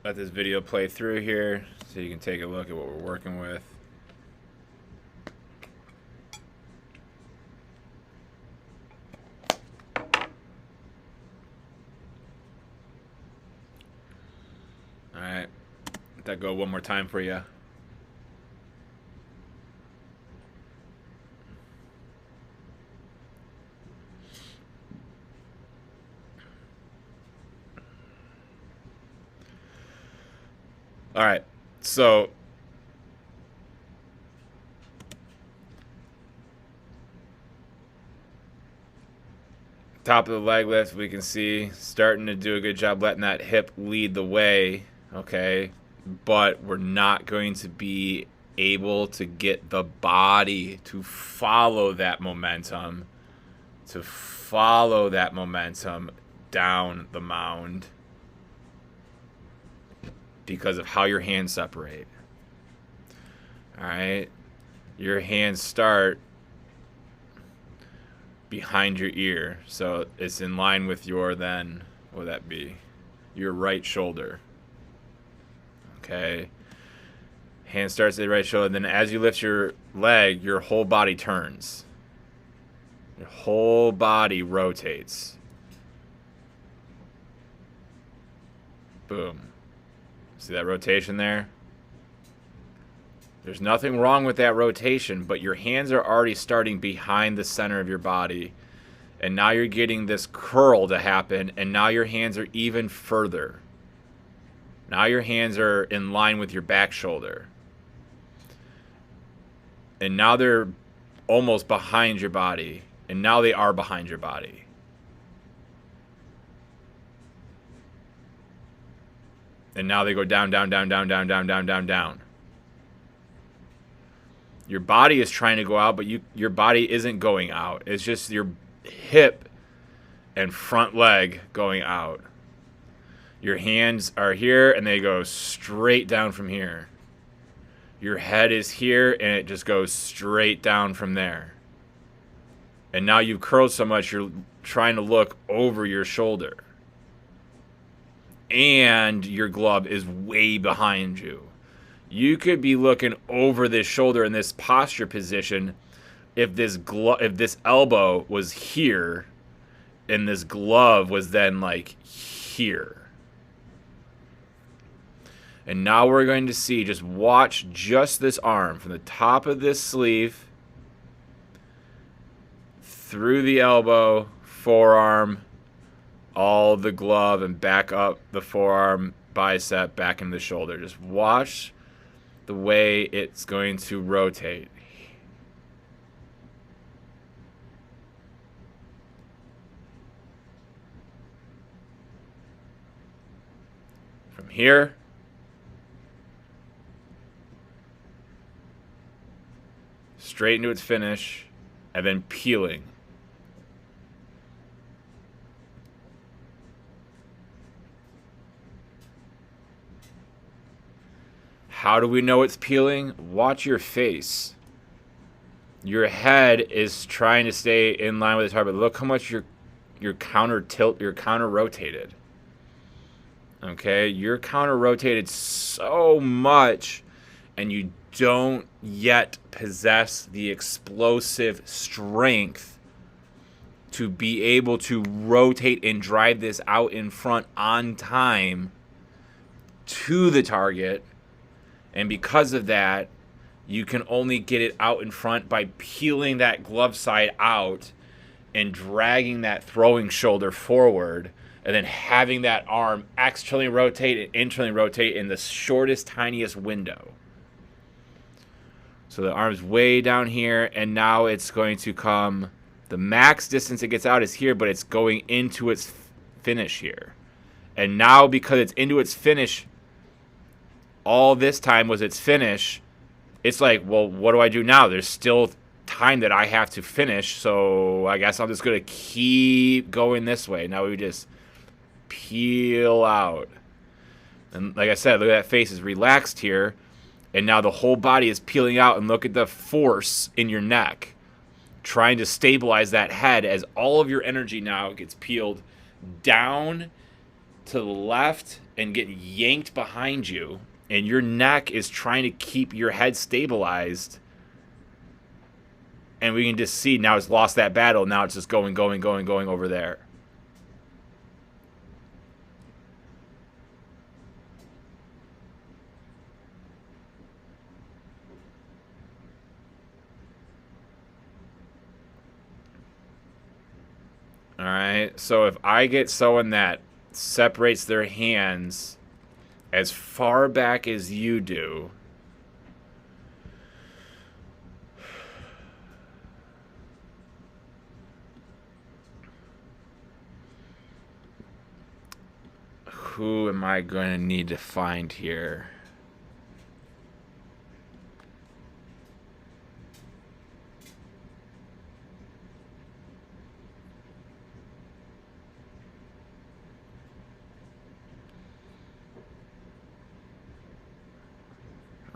let this video play through here so you can take a look at what we're working with. Alright, let that go one more time for you. Alright, so top of the leg lift, we can see starting to do a good job letting that hip lead the way, okay? But we're not going to be able to get the body to follow that momentum, down the mound because of how your hands separate. All right, your hands start behind your ear, so it's in line with your, then what would that be, your right shoulder. Okay, hand starts at the right shoulder, then as you lift your leg, your whole body turns, your whole body rotates. Boom. See that rotation there? There's nothing wrong with that rotation, but your hands are already starting behind the center of your body. And now you're getting this curl to happen, and now your hands are even further. Now your hands are in line with your back shoulder. And now they're almost behind your body. And now they are behind your body. And now they go down, down, down, down, down, down, down, down, down. Your body is trying to go out, but your body isn't going out. It's just your hip and front leg going out. Your hands are here, and they go straight down from here. Your head is here, and it just goes straight down from there. And now you've curled so much, you're trying to look over your shoulder. And your glove is way behind you. You could be looking over this shoulder in this posture position if this elbow was here and this glove was then like here. And now we're going to see, just watch just this arm from the top of this sleeve through the elbow, forearm, all the glove, and back up the forearm, bicep, back into the shoulder. Just watch the way it's going to rotate. From here, straight into its finish, and then peeling. How do we know it's peeling? Watch your face. Your head is trying to stay in line with the target. Look how much your counter rotated. Okay, you're counter rotated so much, and you don't yet possess the explosive strength to be able to rotate and drive this out in front on time to the target. And because of that, you can only get it out in front by peeling that glove side out and dragging that throwing shoulder forward, and then having that arm externally rotate and internally rotate in the shortest, tiniest window. So the arm's way down here, and now it's going to come, the max distance it gets out is here, but it's going into its finish here. And now, because it's into its finish, all this time was its finish, it's like, well, what do I do now? There's still time that I have to finish, so I guess I'm just going to keep going this way. Now we just peel out. And like I said, look at that face is relaxed here, and now the whole body is peeling out, and look at the force in your neck, trying to stabilize that head as all of your energy now gets peeled down to the left and get yanked behind you, and your neck is trying to keep your head stabilized. And we can just see now it's lost that battle. Now it's just going over there. Alright, so if I get someone that separates their hands as far back as you do, who am I going to need to find here?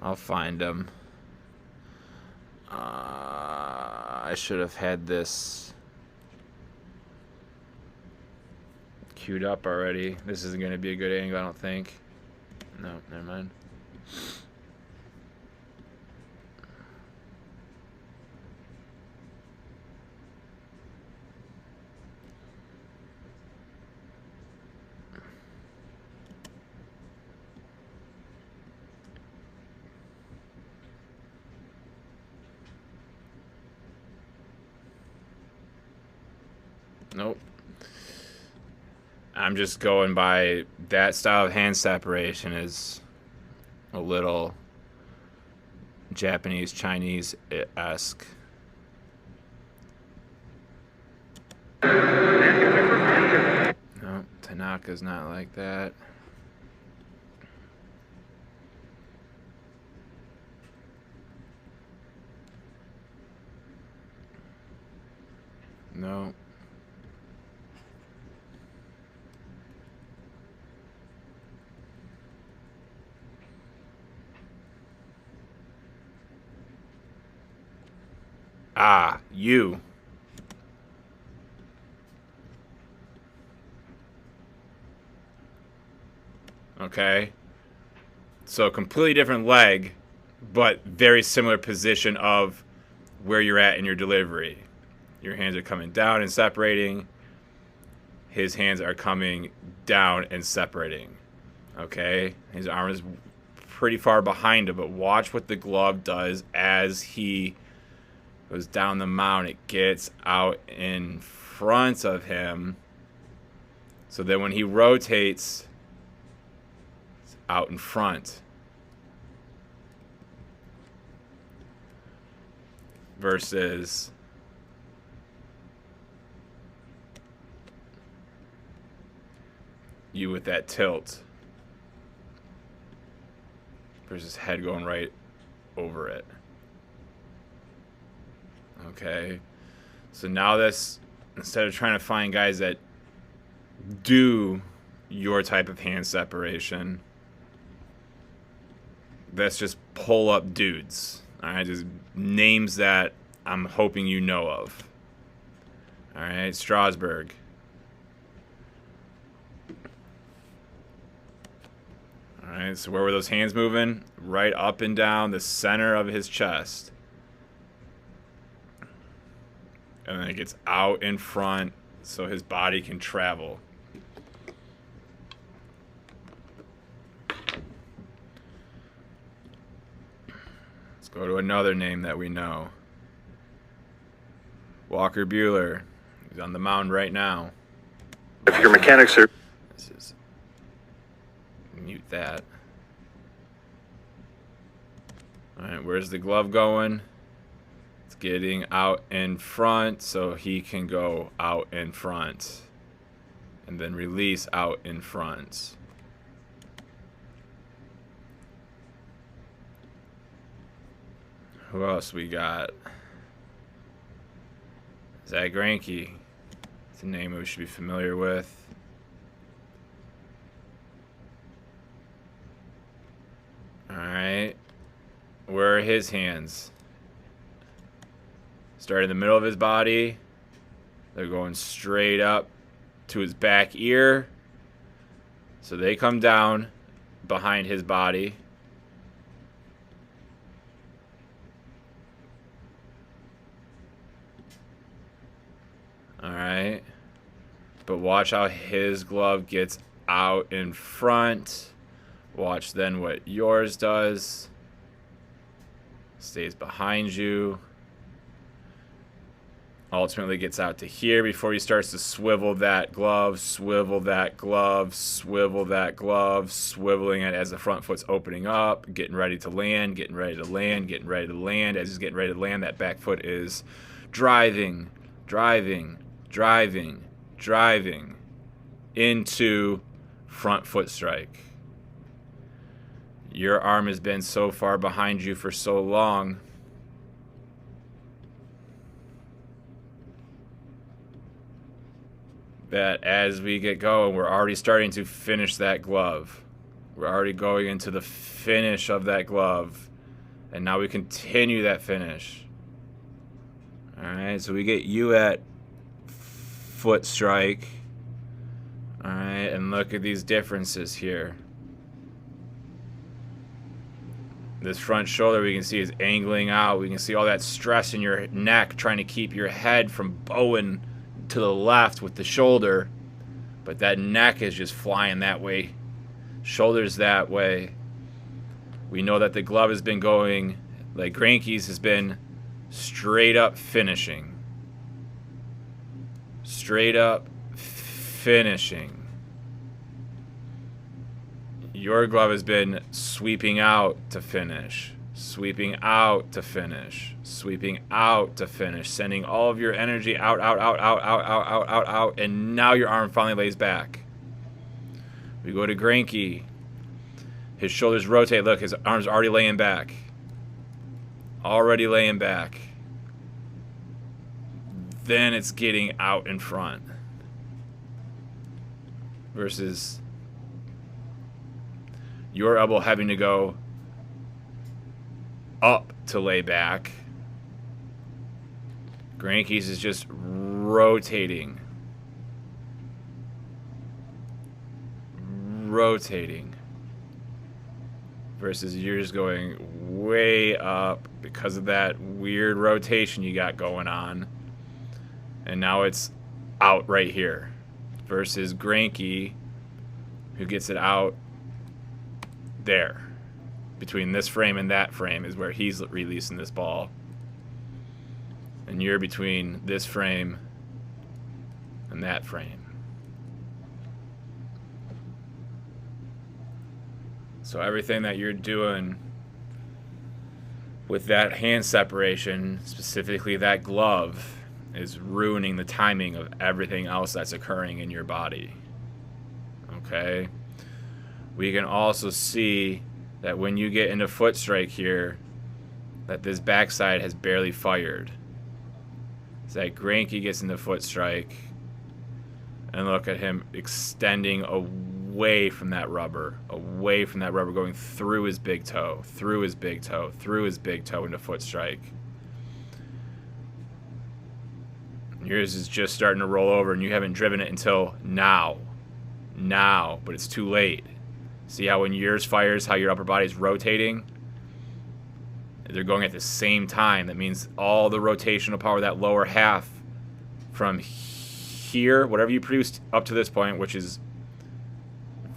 I'll find him. I should have had this queued up already. This isn't going to be a good angle, I don't think. No, never mind. Nope. I'm just going by that style of hand separation is a little Japanese, Chinese-esque. No, Tanaka's not like that. No. Ah, you. Okay. So completely different leg, but very similar position of where you're at in your delivery. Your hands are coming down and separating. His hands are coming down and separating. Okay? His arm is pretty far behind him, but watch what the glove does as he goes down the mount. It gets out in front of him. So then when he rotates, it's out in front. Versus you with that tilt. Versus head going right over it. Okay. So now this, instead of trying to find guys that do your type of hand separation, let's just pull up dudes. Alright, just names that I'm hoping you know of. Alright, Strasbourg. Alright, so where were those hands moving? Right up and down the center of his chest. And then it gets out in front so his body can travel. Let's go to another name that we know. Walker Bueller. He's on the mound right now. If your mechanics are... This is... Mute that. Alright, where's the glove going? It's getting out in front so he can go out in front. And then release out in front. Who else we got? Zach Greinke. It's a name we should be familiar with. Alright. Where are his hands? Start in the middle of his body. They're going straight up to his back ear. So they come down behind his body. Alright. But watch how his glove gets out in front. Watch then what yours does. Stays behind you. Ultimately gets out to here before he starts to swivel that glove, swivel that glove, swivel that glove, swiveling it as the front foot's opening up, getting ready to land, getting ready to land, getting ready to land. As he's getting ready to land, that back foot is driving, driving, driving, driving into front foot strike. Your arm has been so far behind you for so long that as we get going, we're already starting to finish that glove. We're already going into the finish of that glove. And now we continue that finish. Alright, so we get you at foot strike. Alright, and look at these differences here. This front shoulder we can see is angling out. We can see all that stress in your neck trying to keep your head from bowing to the left with the shoulder. But that neck is just flying that way. Shoulders that way. We know that the glove has been going, like Granke's has been straight up finishing. Straight up finishing. Your glove has been sweeping out to finish, sweeping out to finish, sweeping out to finish, sending all of your energy out, out, out, out, out, out, out, out, out, and now your arm finally lays back. We go to Granke. His shoulders rotate. Look, his arm's already laying back. Already laying back. Then it's getting out in front. Versus your elbow having to go up to lay back. Granke's is just rotating. Rotating. Versus yours going way up because of that weird rotation you got going on. And now it's out right here. Versus Granke, who gets it out there. Between this frame and that frame is where he's releasing this ball. And you're between this frame and that frame. So everything that you're doing with that hand separation, specifically that glove, is ruining the timing of everything else that's occurring in your body. Okay? We can also see that when you get into foot strike here, that this backside has barely fired. It's like Granke gets into foot strike, and look at him extending away from that rubber, going through his big toe, through his big toe, through his big toe into foot strike. Yours is just starting to roll over, and you haven't driven it until now. Now, but it's too late. See how when yours fires, how your upper body's rotating? They're going at the same time. That means all the rotational power, that lower half from here, whatever you produced up to this point, which is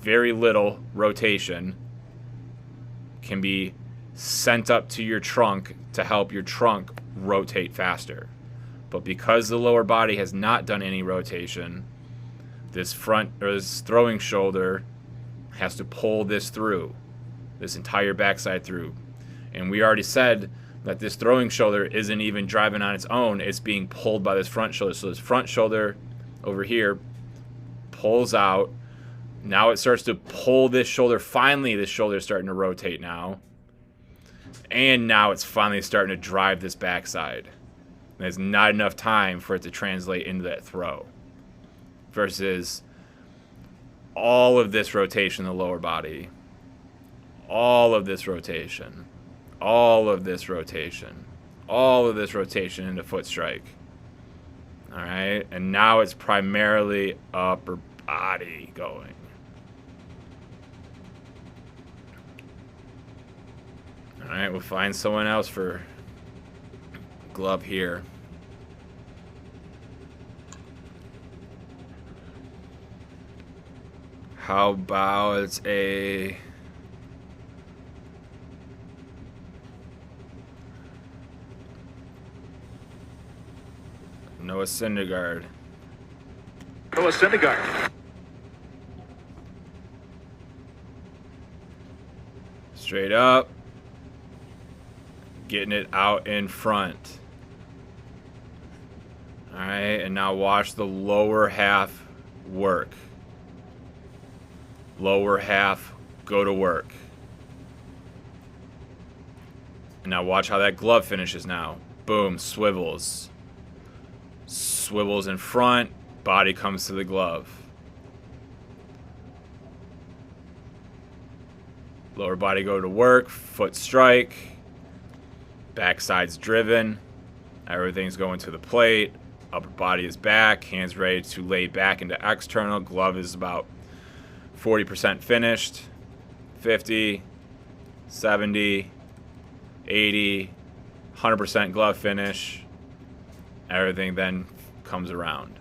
very little rotation, can be sent up to your trunk to help your trunk rotate faster. But because the lower body has not done any rotation, this front or this throwing shoulder has to pull this through, this entire backside through. And we already said that this throwing shoulder isn't even driving on its own. It's being pulled by this front shoulder. So this front shoulder over here pulls out. Now it starts to pull this shoulder. Finally, this shoulder is starting to rotate now. And now it's finally starting to drive this backside. There's not enough time for it to translate into that throw. Versus all of this rotation in the lower body. All of this rotation. All of this rotation. All of this rotation into foot strike. Alright? And now it's primarily upper body going. Alright, we'll find someone else for glove here. How about a... Noah Syndergaard. Noah Syndergaard. Straight up. Getting it out in front. Alright, and now watch the lower half work. Lower half, go to work. And now watch how that glove finishes now. Boom, swivels. Swivels in front, body comes to the glove. Lower body go to work, foot strike. Backside's driven. Everything's going to the plate. Upper body is back, hands ready to lay back into external. Glove is about 40% finished. 50, 70, 80, 100% glove finish. Everything then comes around.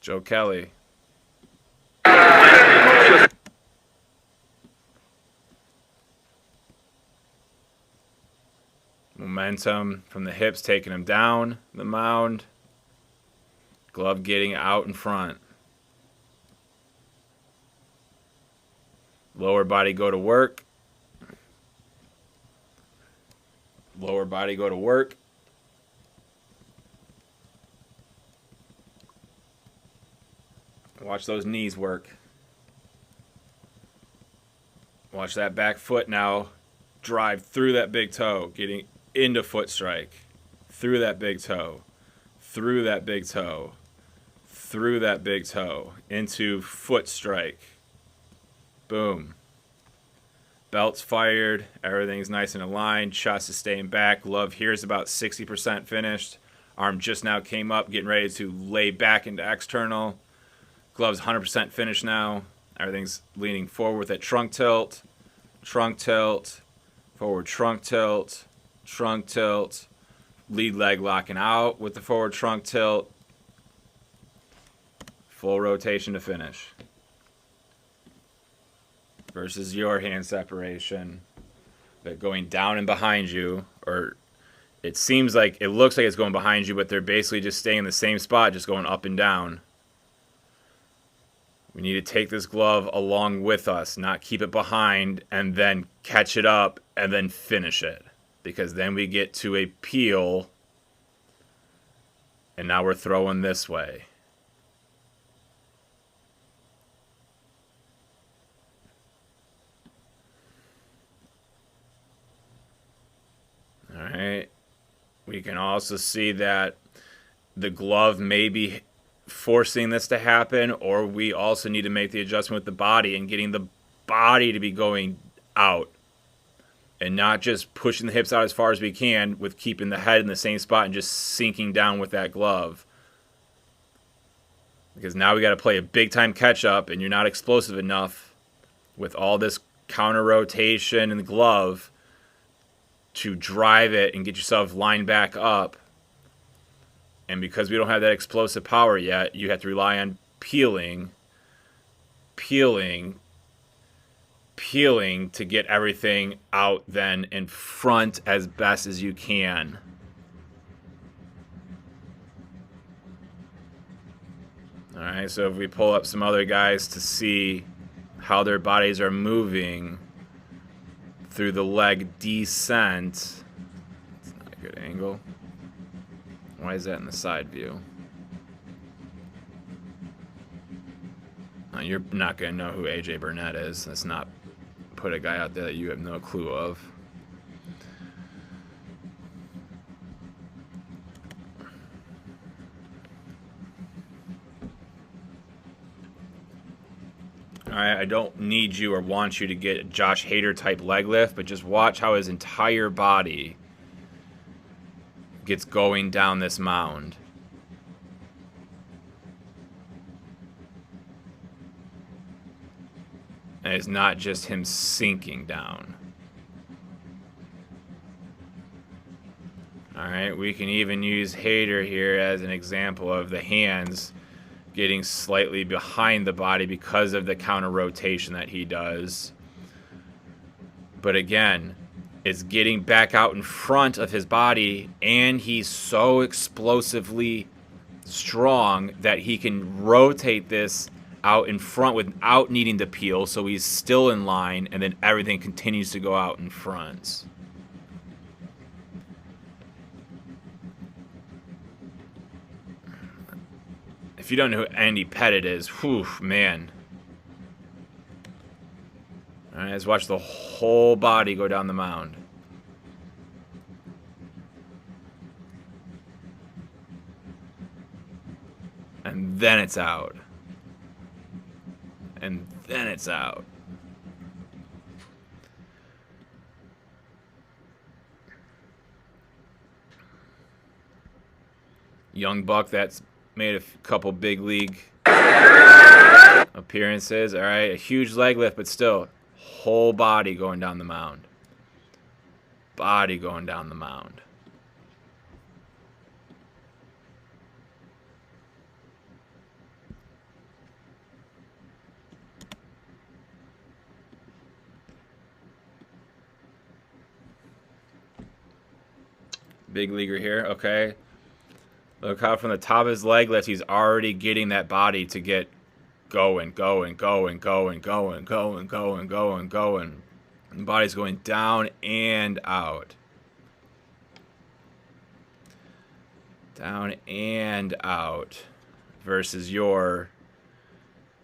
Joe Kelly. Momentum from the hips taking him down the mound. Glove getting out in front. Lower body go to work. Lower body go to work. Watch those knees work. Watch that back foot now drive through that big toe, getting into foot strike. Through that big toe. Through that big toe. Through that big toe. Into foot strike. Boom. Belt's fired. Everything's nice and aligned. Chest is staying back. Glove here is about 60% finished. Arm just now came up, getting ready to lay back into external. Glove's 100% finished now. Everything's leaning forward with that trunk tilt. Trunk tilt. Forward trunk tilt. Trunk tilt. Lead leg locking out with the forward trunk tilt. Full rotation to finish. Versus your hand separation. But going down and behind you. Or it seems like, it looks like it's going behind you, but they're basically just staying in the same spot, just going up and down. We need to take this glove along with us, not keep it behind and then catch it up and then finish it. Because then we get to a peel and now we're throwing this way. All right. We can also see that the glove may be forcing this to happen, or we also need to make the adjustment with the body and getting the body to be going out and not just pushing the hips out as far as we can with keeping the head in the same spot and just sinking down with that glove. Because now we got to play a big time catch up and you're not explosive enough with all this counter rotation in the glove to drive it and get yourself lined back up. And because we don't have that explosive power yet, you have to rely on peeling to get everything out then in front as best as you can. All right, so if we pull up some other guys to see how their bodies are moving through the leg descent. It's not a good angle. Why is that in the side view? You're not going to know who AJ Burnett is. Let's not put a guy out there that you have no clue of. Alright, I don't need you or want you to get a Josh Hader type leg lift, but just watch how his entire body gets going down this mound. And it's not just him sinking down. Alright, we can even use Hader here as an example of the hands getting slightly behind the body because of the counter rotation that he does. But again, it's getting back out in front of his body, and he's so explosively strong that he can rotate this out in front without needing to peel, so he's still in line, and then everything continues to go out in front. If you don't know who Andy Pettit is, whew, man. Alright, let's watch the whole body go down the mound. And then it's out. And then it's out. Young buck that's made a couple big league appearances. All right, a huge leg lift, but still, whole body going down the mound. Body going down the mound. Big leaguer here, okay. Look how from the top of his leg lift, he's already getting that body to get going. The body's going down and out. Down and out. Versus your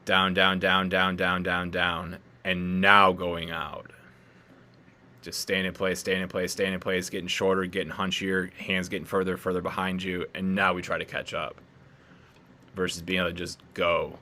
down, and now going out. Just staying in place, getting shorter, getting hunchier, hands getting further behind you, and now we try to catch up. Versus being able to just go.